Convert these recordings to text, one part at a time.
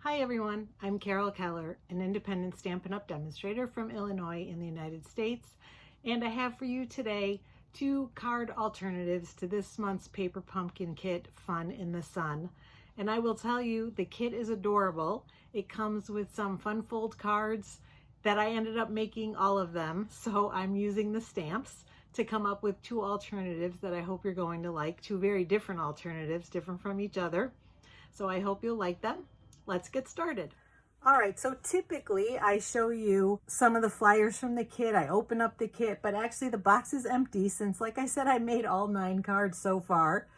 Hi everyone, I'm Carol Keller, an independent Stampin' Up! Demonstrator from Illinois in the United States, and I have for you today 2 card alternatives to this month's Paper Pumpkin kit, Fun in the Sun. And I will tell you, the kit is adorable. It comes with some fun fold cards that I ended up making all of them, so I'm using the stamps to come up with 2 alternatives that I hope you're going to like, 2 very different alternatives, different from each other. So I hope you'll like them. Let's get started. All right, so typically I show you some of the flyers from the kit. I open up the kit, but actually the box is empty since, like I said, I made all 9 cards so far.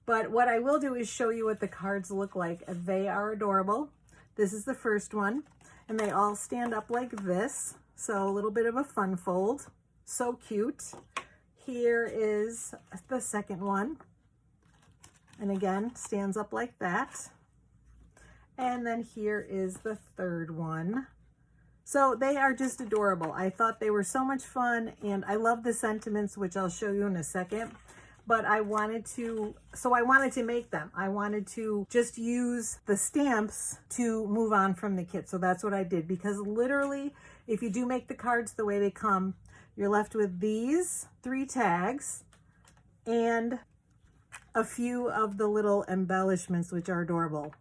But what I will do is show you what the cards look like. They are adorable. This is the first one, and they all stand up like this. So a little bit of a fun fold. So cute. Here is the second one. And again, stands up like that. And then here is the third one. So they are just adorable. I thought they were so much fun, and I love the sentiments, which I'll show you in a second. But I wanted to make them. I wanted to just use the stamps to move on from the kit. So that's what I did, because literally, if you do make the cards the way they come, you're left with these 3 tags and a few of the little embellishments, which are adorable.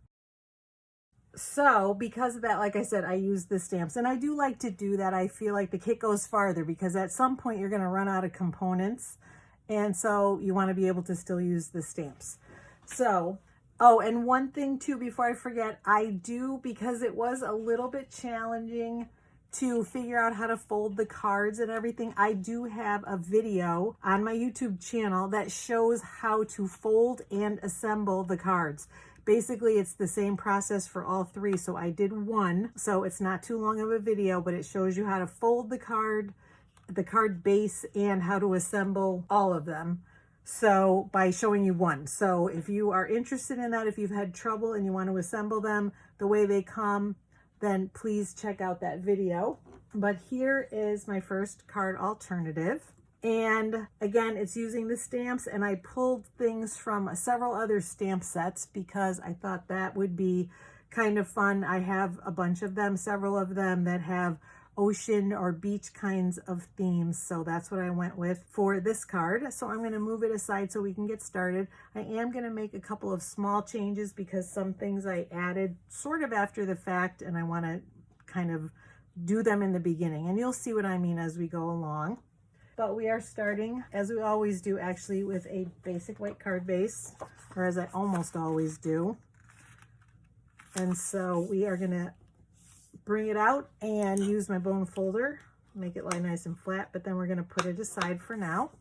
So because of that, like I said, I use the stamps, and I do like to do that. I feel like the kit goes farther because at some point you're going to run out of components, and so you want to be able to still use the stamps. So, oh, and one thing too, before I forget, because it was a little bit challenging to figure out how to fold the cards and everything, I do have a video on my YouTube channel that shows how to fold and assemble the cards. Basically, it's the same process for all 3. So I did one, so it's not too long of a video, but it shows you how to fold the card base, and how to assemble all of them. So by showing you one. So if you are interested in that, if you've had trouble and you want to assemble them the way they come, then please check out that video. But here is my first card alternative. And again, it's using the stamps, and I pulled things from several other stamp sets because I thought that would be kind of fun. I have a bunch of them, several of them that have ocean or beach kinds of themes. So that's what I went with for this card. So I'm going to move it aside so we can get started. I am going to make a couple of small changes because some things I added sort of after the fact, and I want to kind of do them in the beginning. And you'll see what I mean as we go along. But we are starting, as we always do, actually, with a basic white card base, or as I almost always do. And so we are going to bring it out and use my bone folder, make it lie nice and flat, but then we're going to put it aside for now.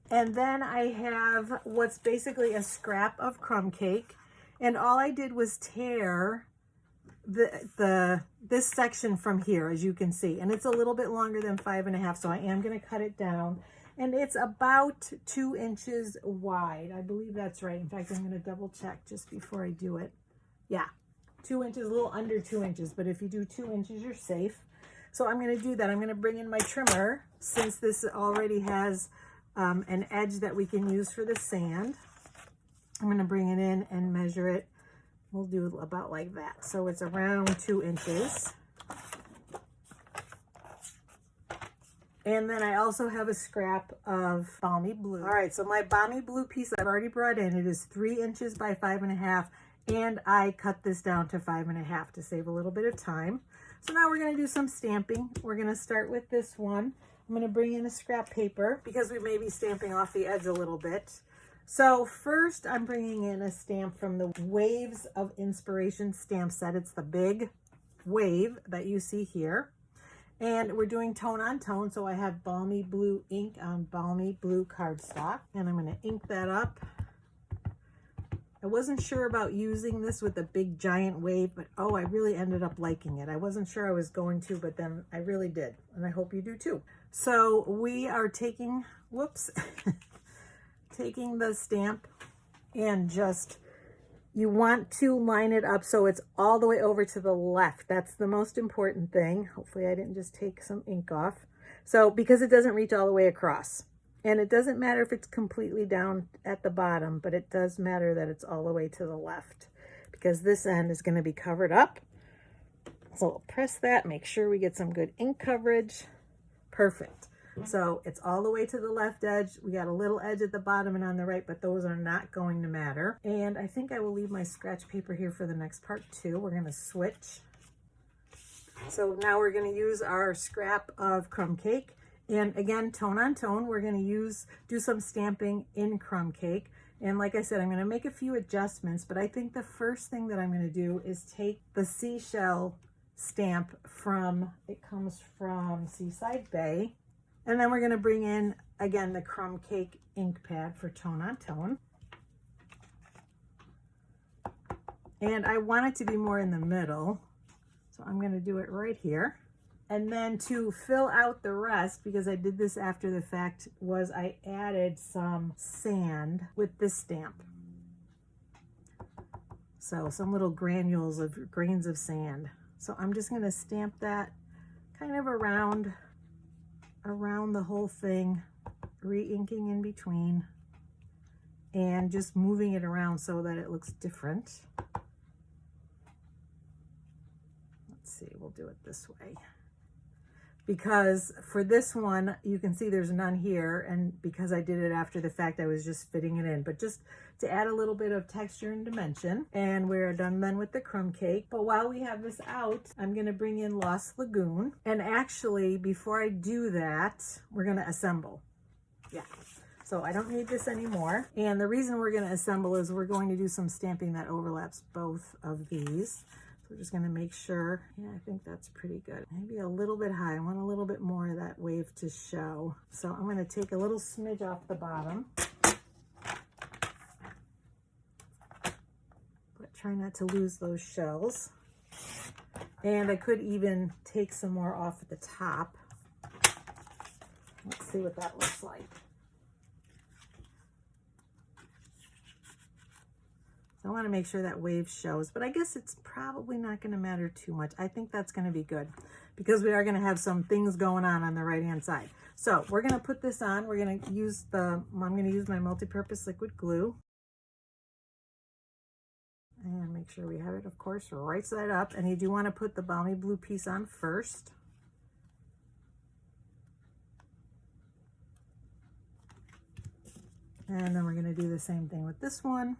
And then I have what's basically a scrap of crumb cake, and all I did was tear this section from here, as you can see, and it's a little bit longer than 5.5, so I am going to cut it down, and it's about 2 inches wide. I believe that's right. In fact, I'm going to double check just before I do it. Yeah, 2 inches, a little under 2 inches, but if you do 2 inches, you're safe. So I'm going to do that. I'm going to bring in my trimmer, since this already has an edge that we can use for the sand. I'm going to bring it in and measure it. We'll do about like that. So it's around 2 inches. And then I also have a scrap of Balmy Blue. All right, so my Balmy Blue piece I've already brought in, it is 3 inches by 5.5. And I cut this down to 5.5 to save a little bit of time. So now we're going to do some stamping. We're going to start with this one. I'm going to bring in a scrap paper because we may be stamping off the edge a little bit. So first I'm bringing in a stamp from the Waves of Inspiration stamp set. It's the big wave that you see here. And we're doing tone on tone. So I have Balmy Blue ink on Balmy Blue cardstock. And I'm going to ink that up. I wasn't sure about using this with a big giant wave, but oh, I really ended up liking it. I wasn't sure I was going to, but then I really did. And I hope you do too. So we are taking, taking the stamp and just, you want to line it up so it's all the way over to the left. That's the most important thing. Hopefully I didn't just take some ink off. So because it doesn't reach all the way across. And it doesn't matter if it's completely down at the bottom, but it does matter that it's all the way to the left. because this end is going to be covered up. So we'll press that, make sure we get some good ink coverage. Perfect. So it's all the way to the left edge. We got a little edge at the bottom and on the right, but those are not going to matter. And I think I will leave my scratch paper here for the next part too. We're going to switch. So now we're going to use our scrap of Crumb Cake. And again, tone on tone, we're going to do some stamping in Crumb Cake. And like I said, I'm going to make a few adjustments, but I think the first thing that I'm going to do is take the seashell stamp it comes from Seaside Bay. And then we're going to bring in, again, the Crumb Cake ink pad for tone on tone. And I want it to be more in the middle. So I'm going to do it right here. And then to fill out the rest, because I did this after the fact, was I added some sand with this stamp. So some little granules of grains of sand. So I'm just going to stamp that kind of around the whole thing, re-inking in between and just moving it around so that it looks different. Let's see, we'll do it this way. Because for this one, you can see there's none here, and because I did it after the fact, I was just fitting it in, but just to add a little bit of texture and dimension. And we're done then with the Crumb Cake. But while we have this out, I'm gonna bring in Lost Lagoon. And actually, before I do that, we're gonna assemble. Yeah, so I don't need this anymore. And the reason we're gonna assemble is we're going to do some stamping that overlaps both of these. We're just going to make sure. Yeah, I think that's pretty good. Maybe a little bit high. I want a little bit more of that wave to show. So I'm going to take a little smidge off the bottom. But try not to lose those shells. And I could even take some more off at the top. Let's see what that looks like. I want to make sure that wave shows, but I guess it's probably not going to matter too much. I think that's going to be good because we are going to have some things going on the right hand side. So we're going to put this on. We're going to use I'm going to use my multi-purpose liquid glue. And make sure we have it, of course, right side up. And you do want to put the Balmy Blue piece on first. And then we're going to do the same thing with this one.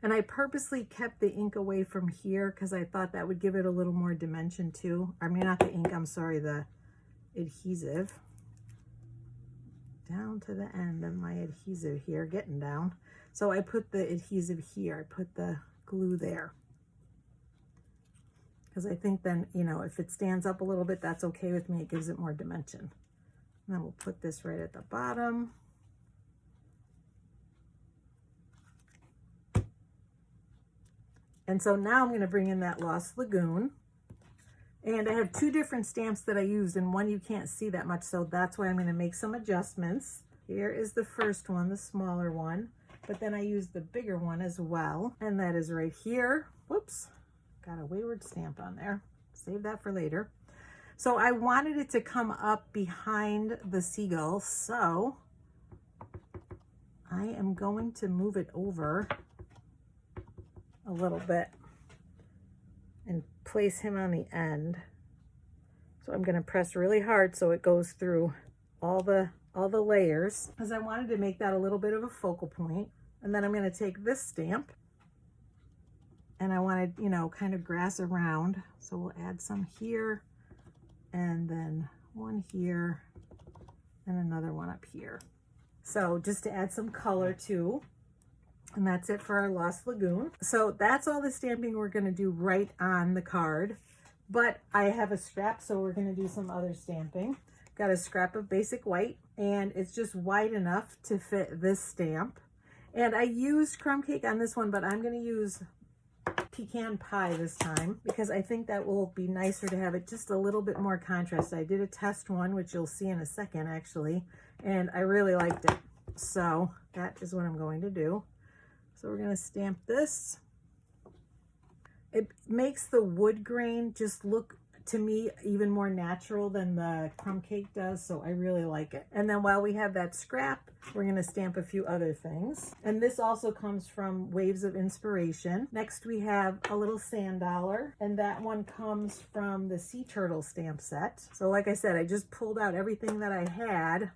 And I purposely kept the ink away from here because I thought that would give it a little more dimension too. I mean, not the ink, I'm sorry, the adhesive. Down to the end of my adhesive here, getting down. So I put the adhesive here, I put the glue there. Because I think then, you know, if it stands up a little bit, that's okay with me. It gives it more dimension. And then we'll put this right at the bottom. And so now I'm going to bring in that Lost Lagoon. And I have two different stamps that I used, and one you can't see that much, so that's why I'm going to make some adjustments. Here is the first one, the smaller one, but then I used the bigger one as well, and that is right here. Whoops, got a wayward stamp on there. Save that for later. So I wanted it to come up behind the seagull, so I am going to move it over a little bit and place him on the end. So I'm going to press really hard so it goes through all the layers, because I wanted to make that a little bit of a focal point. And then I'm going to take this stamp and I want to, you know, kind of grass around. So we'll add some here and then one here and another one up here. So just to add some color too. And that's it for our Lost Lagoon. So that's all the stamping we're going to do right on the card. But I have a scrap, so we're going to do some other stamping. Got a scrap of basic white, and it's just wide enough to fit this stamp. And I used Crumb Cake on this one, but I'm going to use Pecan Pie this time because I think that will be nicer to have it just a little bit more contrast. I did a test one, which you'll see in a second actually, and I really liked it. So that is what I'm going to do. So we're going to stamp this. It makes the wood grain just look to me, even more natural than the Crumb Cake does, so I really like it. And then while we have that scrap, we're going to stamp a few other things. And this also comes from Waves of Inspiration. Next, we have a little sand dollar, and that one comes from the Sea Turtle stamp set. So like I said, I just pulled out everything that I had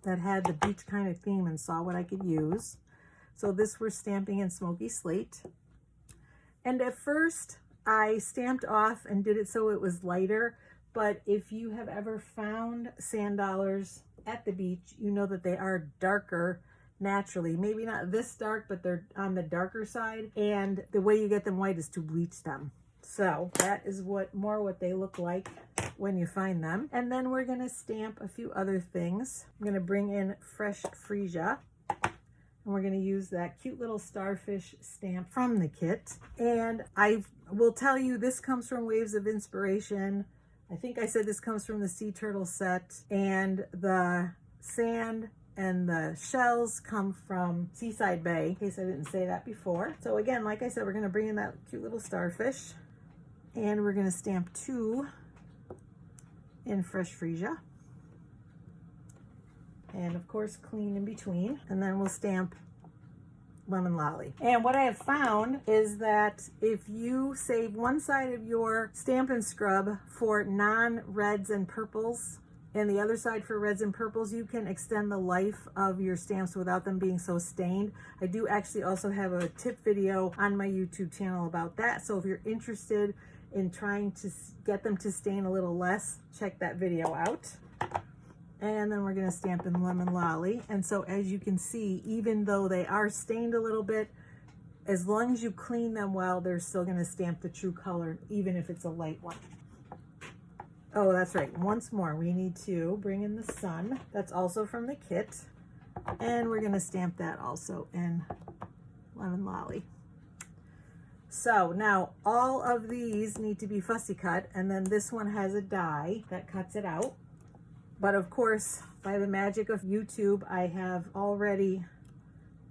that had the beach kind of theme and saw what I could use. So this we're stamping in Smoky Slate. And at first, I stamped off and did it so it was lighter, but if you have ever found sand dollars at the beach, you know that they are darker naturally. Maybe not this dark, but they're on the darker side, and the way you get them white is to bleach them. So that is what they look like when you find them. And then we're going to stamp a few other things. I'm going to bring in fresh Freesia. And we're going to use that cute little starfish stamp from the kit. And I will tell you, this comes from Waves of Inspiration. I think I said this comes from the Sea Turtle set. And the sand and the shells come from Seaside Bay, in case I didn't say that before. So again, like I said, we're going to bring in that cute little starfish. And we're going to stamp 2 in fresh Freesia. And of course, clean in between. And then we'll stamp Lemon Lolly. And what I have found is that if you save one side of your Stampin' Scrub for non-reds and purples, and the other side for reds and purples, you can extend the life of your stamps without them being so stained. I do actually also have a tip video on my YouTube channel about that. So if you're interested in trying to get them to stain a little less, check that video out. And then we're going to stamp in Lemon Lolly. And so as you can see, even though they are stained a little bit, as long as you clean them well, they're still going to stamp the true color, even if it's a light one. Oh, that's right. Once more, we need to bring in the sun. That's also from the kit. And we're going to stamp that also in Lemon Lolly. So now all of these need to be fussy cut, and then this one has a die that cuts it out. But of course, by the magic of YouTube, I have already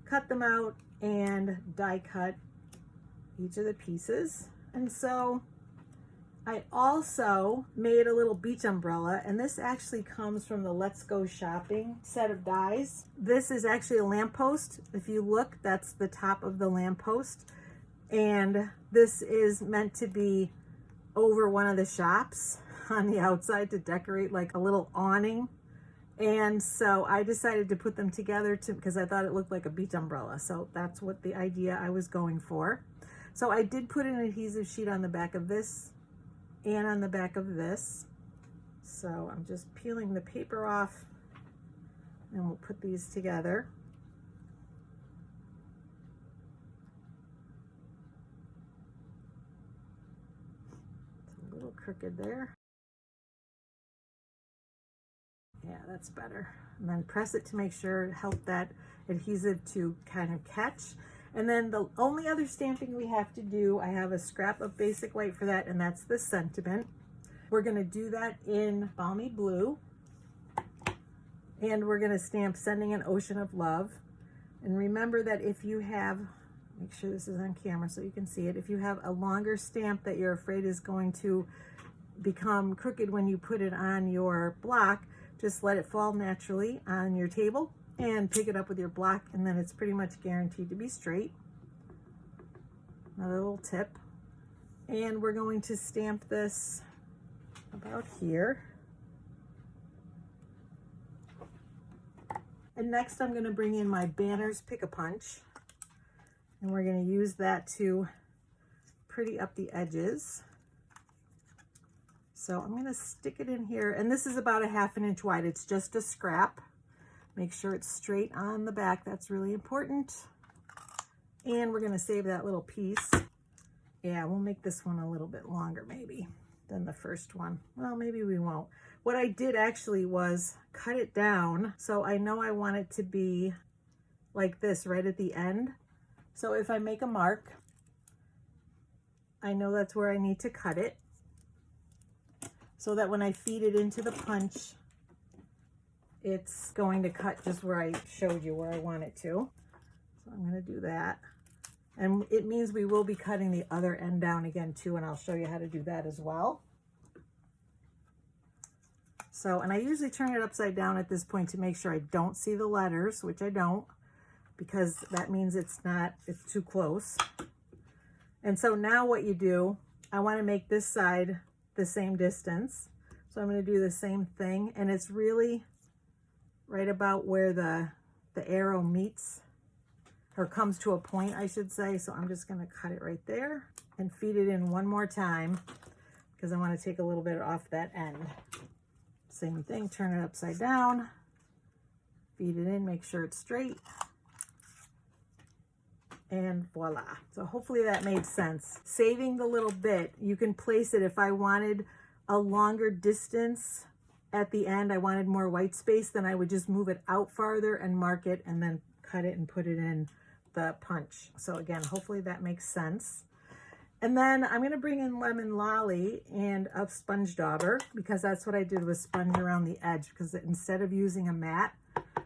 cut them out and die cut each of the pieces. And so I also made a little beach umbrella, and this actually comes from the Let's Go Shopping set of dies. This is actually a lamppost. If you look, that's the top of the lamppost. And this is meant to be over one of the shops on the outside to decorate like a little awning. And so I decided to put them together because I thought it looked like a beach umbrella. So that's what the idea I was going for. So I did put an adhesive sheet on the back of this and on the back of this. So I'm just peeling the paper off, and we'll put these together. It's a little crooked there. Yeah, that's better. And then press it to make sure, help that adhesive to kind of catch. And then the only other stamping we have to do, I have a scrap of basic white for that, and that's the Sentiment. We're going to do that in Balmy Blue. And we're going to stamp Sending an Ocean of Love. And remember that if you have, make sure this is on camera so you can see it, if you have a longer stamp that you're afraid is going to become crooked when you put it on your block, just let it fall naturally on your table and pick it up with your block, and then it's pretty much guaranteed to be straight. Another little tip. And we're going to stamp this about here. And next I'm going to bring in my Banners Pick-a-Punch, and we're going to use that to pretty up the edges. So I'm going to stick it in here, and this is about a ½ inch wide. It's just a scrap. Make sure it's straight on the back. That's really important. And we're going to save that little piece. Yeah, we'll make this one a little bit longer maybe than the first one. Well, maybe we won't. What I did actually was cut it down. So I know I want it to be like this right at the end. So if I make a mark, I know that's where I need to cut it, so that when I feed it into the punch, it's going to cut just where I showed you where I want it to. So I'm going to do that. And it means we will be cutting the other end down again too, and I'll show you how to do that as well. So, and I usually turn it upside down at this point to make sure I don't see the letters, which I don't, because that means it's too close. And so now what you do, I want to make this side the same distance. So I'm going to do the same thing, and it's really right about where the arrow meets, or comes to a point, I should say. So I'm just going to cut it right there and feed it in one more time because I want to take a little bit off that end. Same thing, turn it upside down, feed it in, make sure it's straight, and voila. So hopefully that made sense. Saving the little bit, you can place it if I wanted a longer distance at the end, I wanted more white space, then I would just move it out farther and mark it and then cut it and put it in the punch. So again, hopefully that makes sense. And then I'm going to bring in Lemon Lolly and a sponge dauber, because that's what I did with sponge around the edge, because instead of using a matte,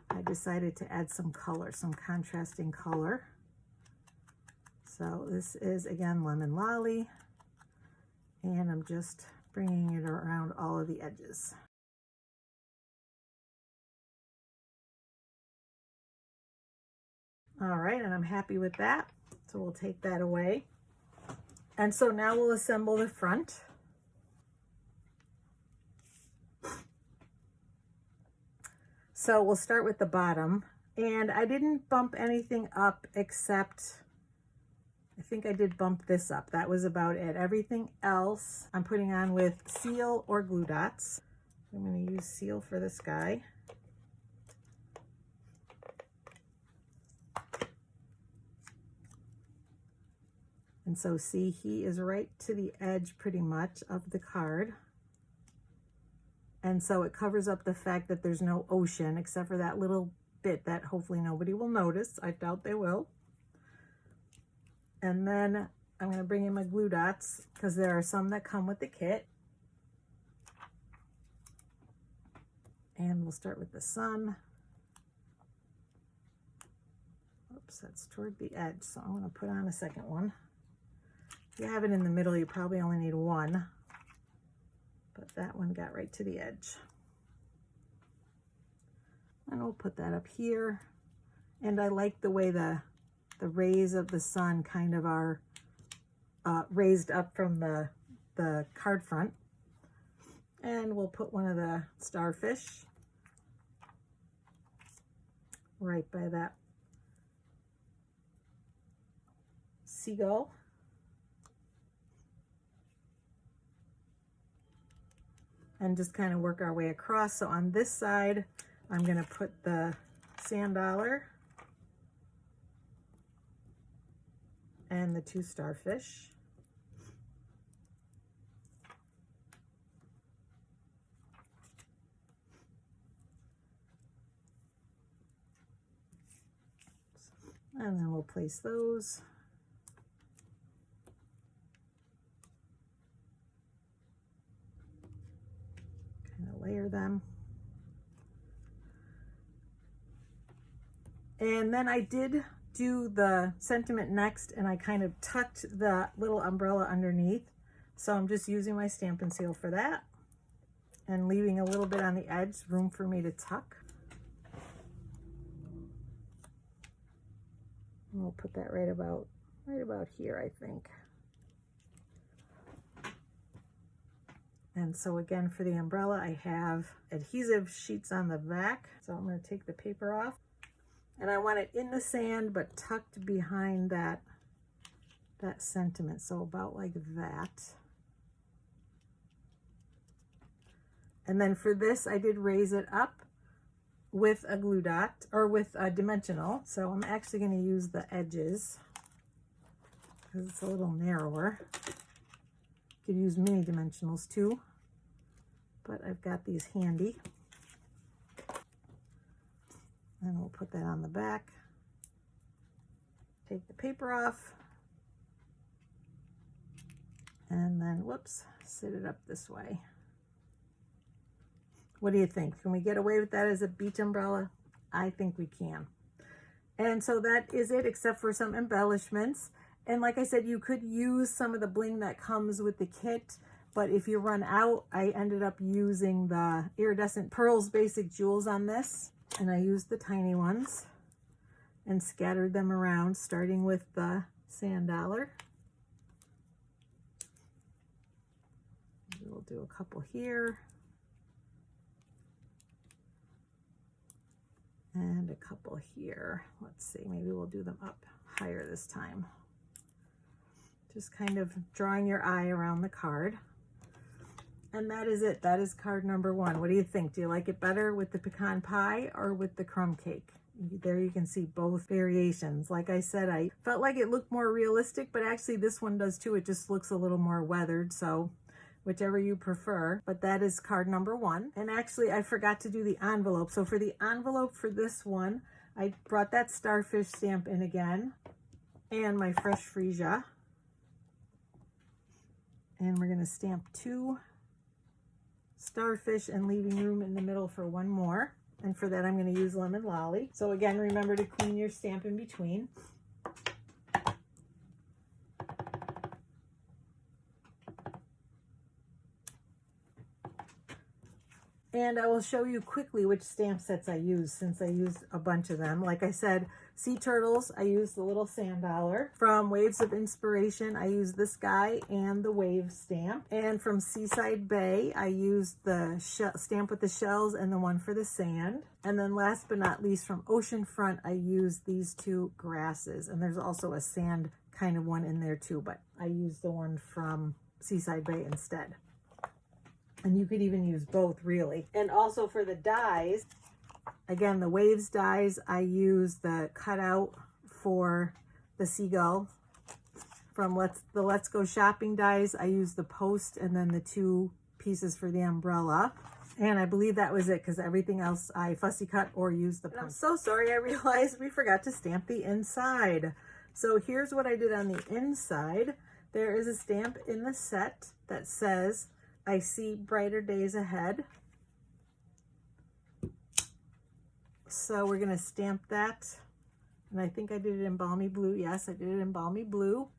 I decided to add some color, some contrasting color. So this is, again, Lemon Lolly, and I'm just bringing it around all of the edges. All right, and I'm happy with that. So we'll take that away. And so now we'll assemble the front. So we'll start with the bottom. And I didn't bump anything up except, I think I did bump this up. That was about it. Everything else I'm putting on with seal or glue dots. I'm going to use seal for this guy. And so see, he is right to the edge pretty much of the card. And so it covers up the fact that there's no ocean except for that little bit that hopefully nobody will notice. I doubt they will. And then I'm going to bring in my glue dots because there are some that come with the kit. And we'll start with the sun. Oops, that's toward the edge. So I'm going to put on a second one. If you have it in the middle, you probably only need one, but that one got right to the edge. And we'll put that up here. And I like the way the rays of the sun kind of are raised up from the card front. And we'll put one of the starfish right by that seagull. And just kind of work our way across. So on this side, I'm going to put the sand dollar and the two starfish. And then we'll place those. Layer them. And then I did do the sentiment next, and I kind of tucked the little umbrella underneath. So I'm just using my Stampin' Seal for that and leaving a little bit on the edge, room for me to tuck. And we'll put that right about here, I think. And so again, for the umbrella, I have adhesive sheets on the back. So I'm going to take the paper off. And I want it in the sand, but tucked behind that sentiment. So about like that. And then for this, I did raise it up with a glue dot, or with a dimensional. So I'm actually going to use the edges because it's a little narrower. Could use mini dimensionals too, but I've got these handy. And we'll put that on the back. Take the paper off. And then, whoops, sit it up this way. What do you think? Can we get away with that as a beach umbrella? I think we can. And so that is it, except for some embellishments. And like I said, you could use some of the bling that comes with the kit, But if you run out, I ended up using the Iridescent Pearls Basic Jewels on this. And I used the tiny ones and scattered them around, starting with the sand dollar. We'll do a couple here. And a couple here. Let's see, maybe we'll do them up higher this time. Just kind of drawing your eye around the card. And that is it. That is card number 1. What do you think? Do you like it better with the pecan pie or with the crumb cake? There you can see both variations. Like I said, I felt like it looked more realistic, but actually this one does too. It just looks a little more weathered, so whichever you prefer. But that is card number 1. And actually I forgot to do the envelope. So for the envelope for this one, I brought that starfish stamp in again and my fresh Freesia. And we're going to stamp 2 starfish and leaving room in the middle for 1 more. And for that, I'm going to use Lemon Lolly. So again, remember to clean your stamp in between. And I will show you quickly which stamp sets I use, since I used a bunch of them. Like I said, Sea Turtles, I used the little sand dollar. From Waves of Inspiration, I used this guy and the wave stamp. And from Seaside Bay, I used the stamp with the shells and the one for the sand. And then last but not least, from Oceanfront, I used these 2 grasses. And there's also a sand kind of one in there too, but I used the one from Seaside Bay instead. And you could even use both, really. And also for the dies, again, the Waves dies, I use the cutout for the seagull. From the Let's Go Shopping dies, I use the post and then the 2 pieces for the umbrella. And I believe that was it, because everything else I fussy cut or used the punch. I'm so sorry, I realized we forgot to stamp the inside. So here's what I did on the inside. There is a stamp in the set that says, I see brighter days ahead. So we're going to stamp that. And I think I did it in Balmy Blue. Yes, I did it in Balmy Blue.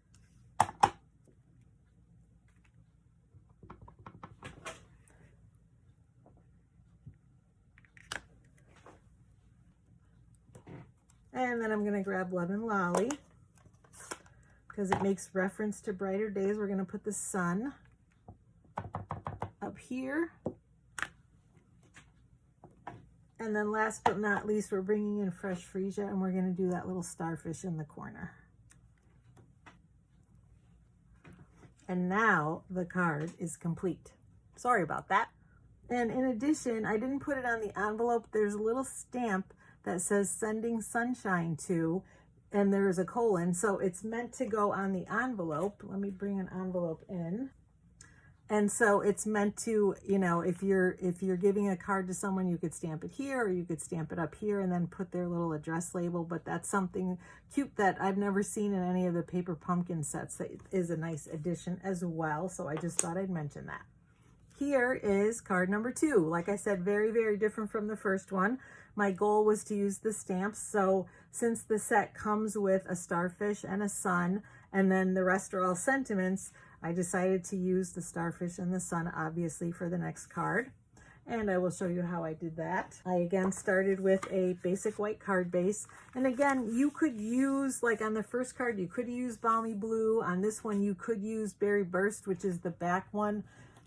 And then I'm going to grab Lemon Lolly, because it makes reference to brighter days. We're going to put the sun up here. And then last but not least, we're bringing in fresh Freesia, and we're going to do that little starfish in the corner. And now the card is complete. Sorry about that. And in addition, I didn't put it on the envelope. There's a little stamp that says sending sunshine to, and there is a colon. So it's meant to go on the envelope. Let me bring an envelope in. And so it's meant to, you know, if you're giving a card to someone, you could stamp it here, or you could stamp it up here and then put their little address label. But that's something cute that I've never seen in any of the paper pumpkin sets. That is a nice addition as well. So I just thought I'd mention that. Here is card number 2. Like I said, very, very different from the first one. My goal was to use the stamps. So since the set comes with a starfish and a sun, and then the rest are all sentiments, I decided to use the starfish and the sun, obviously, for the next card. And I will show you how I did that. I again started with a basic white card base. And again, you could use, like on the first card, you could use Balmy Blue. On this one, you could use Berry Burst, which is the back one.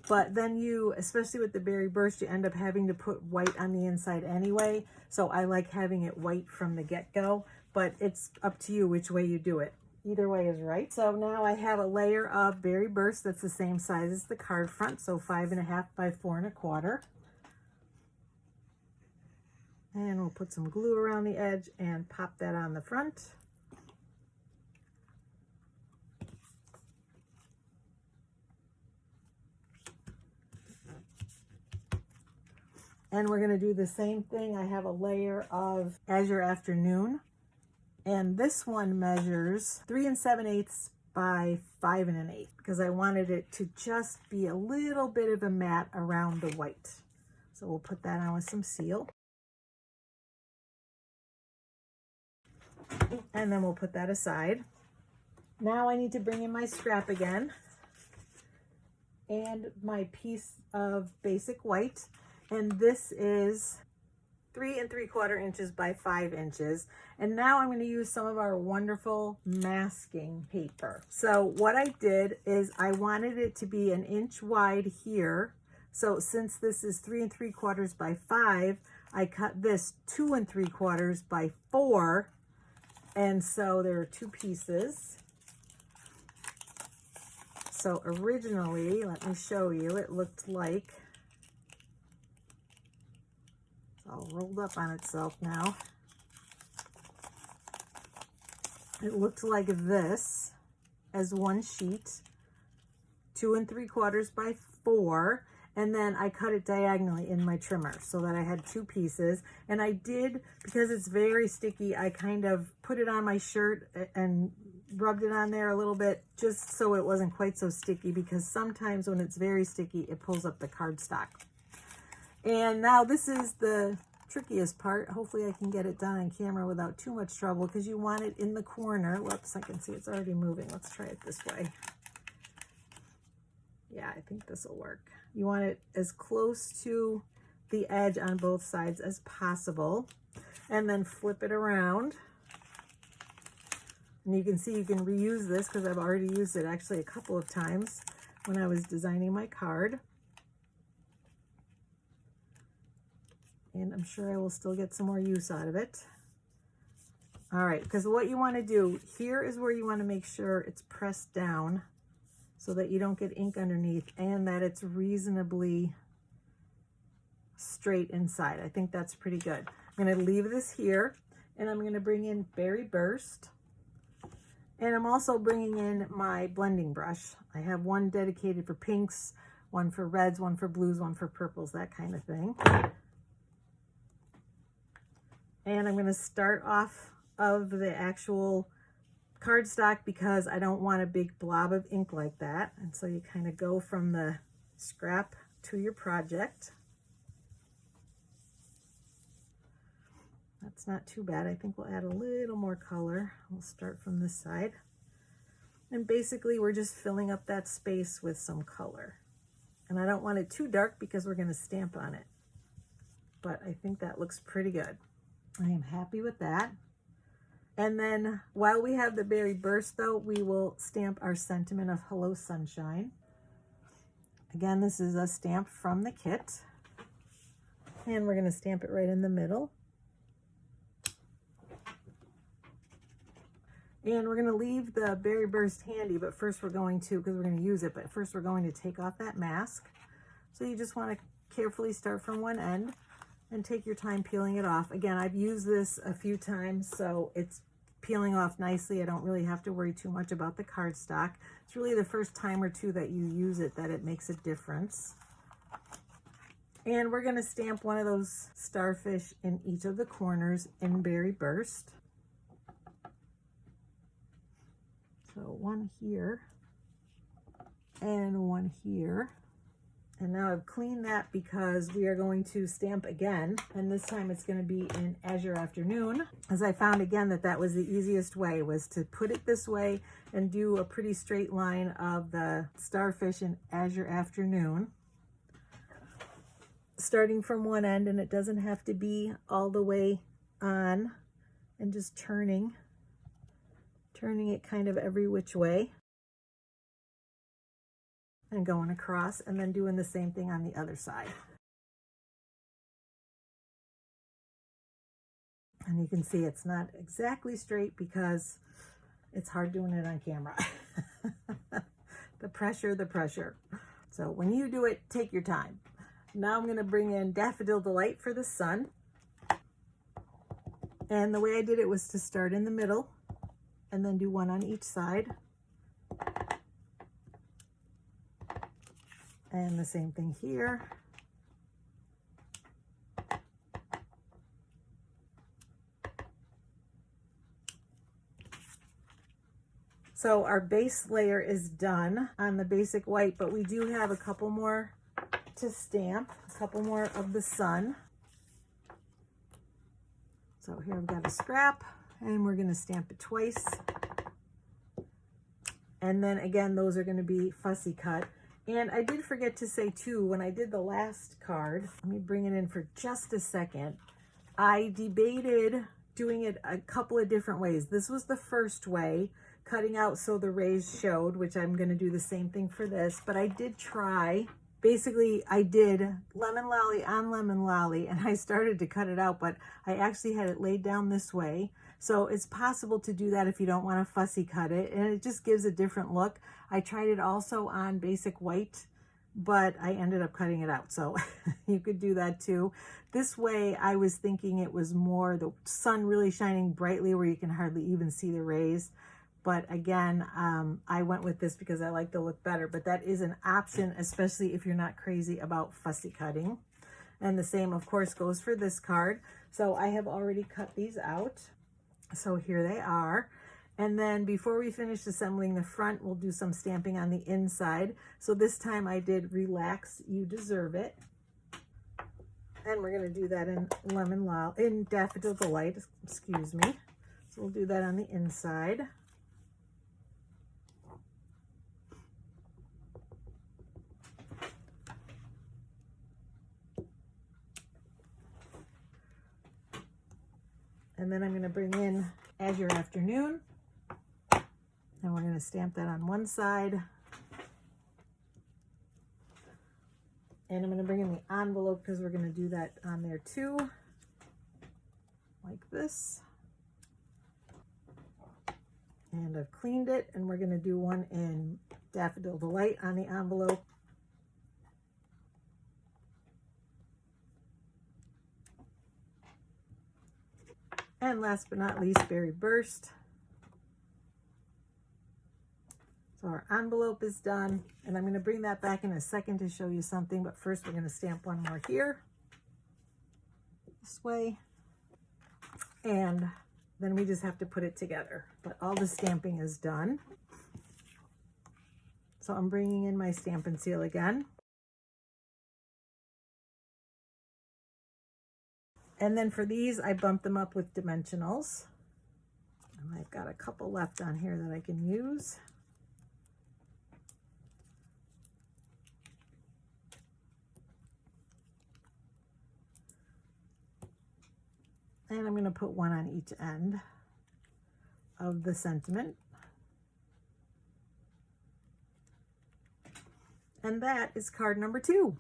But then you, especially with the Berry Burst, you end up having to put white on the inside anyway. So I like having it white from the get-go. But it's up to you which way you do it. Either way is right. So now I have a layer of Berry Burst that's the same size as the card front, so 5.5 by 4 1/4. And we'll put some glue around the edge and pop that on the front. And we're going to do the same thing. I have a layer of Azure Afternoon. And this one measures 3 7/8 by 5 1/8 because I wanted it to just be a little bit of a matte around the white. So we'll put that on with some seal. And then we'll put that aside. Now I need to bring in my scrap again. and my piece of basic white. And this is 3 3/4 inches by 5 inches. And now I'm going to use some of our wonderful masking paper. So what I did is I wanted it to be 1 inch wide here. So since this is 3 3/4 by 5, I cut this 2 3/4 by 4. And so there are 2 pieces. So originally, let me show you, it looked like, it's all rolled up on itself now. It looked like this as one sheet, 2 3/4 by 4. And then I cut it diagonally in my trimmer so that I had 2 pieces. And I did, because it's very sticky, I kind of put it on my shirt and rubbed it on there a little bit just so it wasn't quite so sticky, because sometimes when it's very sticky, it pulls up the cardstock. And now this is the trickiest part. Hopefully I can get it done on camera without too much trouble, because you want it in the corner. Whoops, I can see it's already moving. Let's try it this way. Yeah, I think this will work. You want it as close to the edge on both sides as possible, and then flip it around. And you can see you can reuse this, because I've already used it actually a couple of times when I was designing my card. And I'm sure I will still get some more use out of it. All right, because what you want to do here is where you want to make sure it's pressed down so that you don't get ink underneath, and that it's reasonably straight inside. I think that's pretty good. I'm going to leave this here, and I'm going to bring in Berry Burst. And I'm also bringing in my blending brush. I have one dedicated for pinks, one for reds, one for blues, one for purples, that kind of thing. And I'm going to start off of the actual cardstock, because I don't want a big blob of ink like that. And so you kind of go from the scrap to your project. That's not too bad. I think we'll add a little more color. We'll start from this side. And basically we're just filling up that space with some color. And I don't want it too dark because we're going to stamp on it. But I think that looks pretty good. I am happy with that. And then while we have the Berry Burst though, we will stamp our sentiment of Hello Sunshine. Again, this is a stamp from the kit. And we're going to stamp it right in the middle. And we're going to leave the Berry Burst handy, but first we're going to, because we're going to use it, but first we're going to take off that mask. So you just want to carefully start from one end and take your time peeling it off. Again, I've used this a few times, so it's peeling off nicely. I don't really have to worry too much about the cardstock. It's really the first time or two that you use it that it makes a difference. And we're going to stamp one of those starfish in each of the corners in Berry Burst. So one here and one here. And now I've cleaned that because we are going to stamp again, and this time it's going to be in Azure Afternoon, as I found again that that was the easiest way, was to put it this way and do a pretty straight line of the starfish in Azure Afternoon, starting from one end, and it doesn't have to be all the way on, and just turning it kind of every which way. And going across, and then doing the same thing on the other side. And you can see it's not exactly straight because it's hard doing it on camera. The pressure. So when you do it, take your time. Now I'm going to bring in Daffodil Delight for the sun. And the way I did it was to start in the middle and then do one on each side. And the same thing here. So our base layer is done on the basic white, but we do have a couple more to stamp, a couple more of the sun. So here I've got a scrap, and we're going to stamp it twice. And then again, those are going to be fussy cut. And I did forget to say too, when I did the last card, let me bring it in for just a second. I debated doing it a couple of different ways. This was the first way, cutting out so the rays showed, which I'm going to do the same thing for this, but I did try. Basically, I did lemon lolly on lemon lolly, and I started to cut it out, but I actually had it laid down this way. So it's possible to do that if you don't want to fussy cut it, and it just gives a different look. I tried it also on basic white, but I ended up cutting it out. So you could do that too. This way, I was thinking it was more the sun really shining brightly where you can hardly even see the rays. But again, I went with this because I like the look better, but that is an option, especially if you're not crazy about fussy cutting. And the same, of course, goes for this card. So I have already cut these out. So here they are. And then before we finish assembling the front, we'll do some stamping on the inside. So this time I did Relax, You Deserve It. And we're going to do that in Daffodil Delight, excuse me. So we'll do that on the inside. And then I'm going to bring in Azure Afternoon, and we're going to stamp that on one side. And I'm going to bring in the envelope because we're going to do that on there too, like this. And I've cleaned it, and we're going to do one in Daffodil Delight on the envelope. And last but not least, Berry Burst. So our envelope is done, and I'm going to bring that back in a second to show you something, but first we're going to stamp one more here, this way, and then we just have to put it together. But all the stamping is done. So I'm bringing in my Stampin' Seal again. And then for these, I bumped them up with dimensionals. And I've got a couple left on here that I can use. And I'm going to put one on each end of the sentiment. And that is card number 2.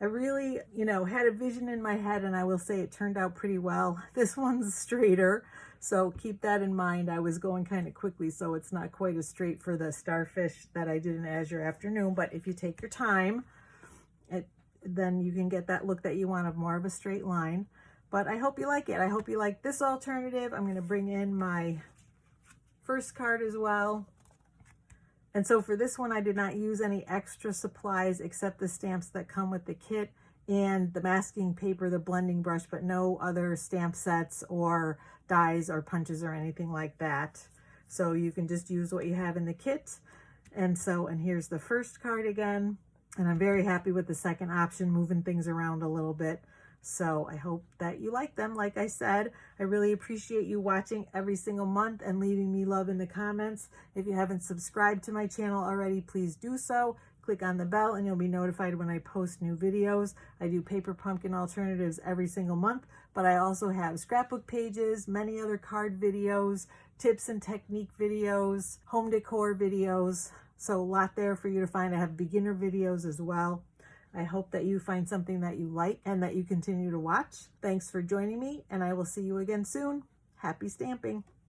I really, had a vision in my head, and I will say it turned out pretty well. This one's straighter, so keep that in mind. I was going kind of quickly, so it's not quite as straight for the starfish that I did in Azure Afternoon, but if you take your time, then you can get that look that you want of more of a straight line. But I hope you like it. I hope you like this alternative. I'm going to bring in my first card as well. And so for this one, I did not use any extra supplies except the stamps that come with the kit and the masking paper, the blending brush, but no other stamp sets or dies or punches or anything like that. So you can just use what you have in the kit. And here's the first card again. And I'm very happy with the second option, moving things around a little bit. So I hope that you like them. Like I said, I really appreciate you watching every single month and leaving me love in the comments. If you haven't subscribed to my channel already, please do so. Click on the bell and you'll be notified when I post new videos. I do paper pumpkin alternatives every single month, but I also have scrapbook pages, many other card videos, tips and technique videos, home decor videos. So a lot there for you to find. I have beginner videos as well. I hope that you find something that you like and that you continue to watch. Thanks for joining me, and I will see you again soon. Happy stamping!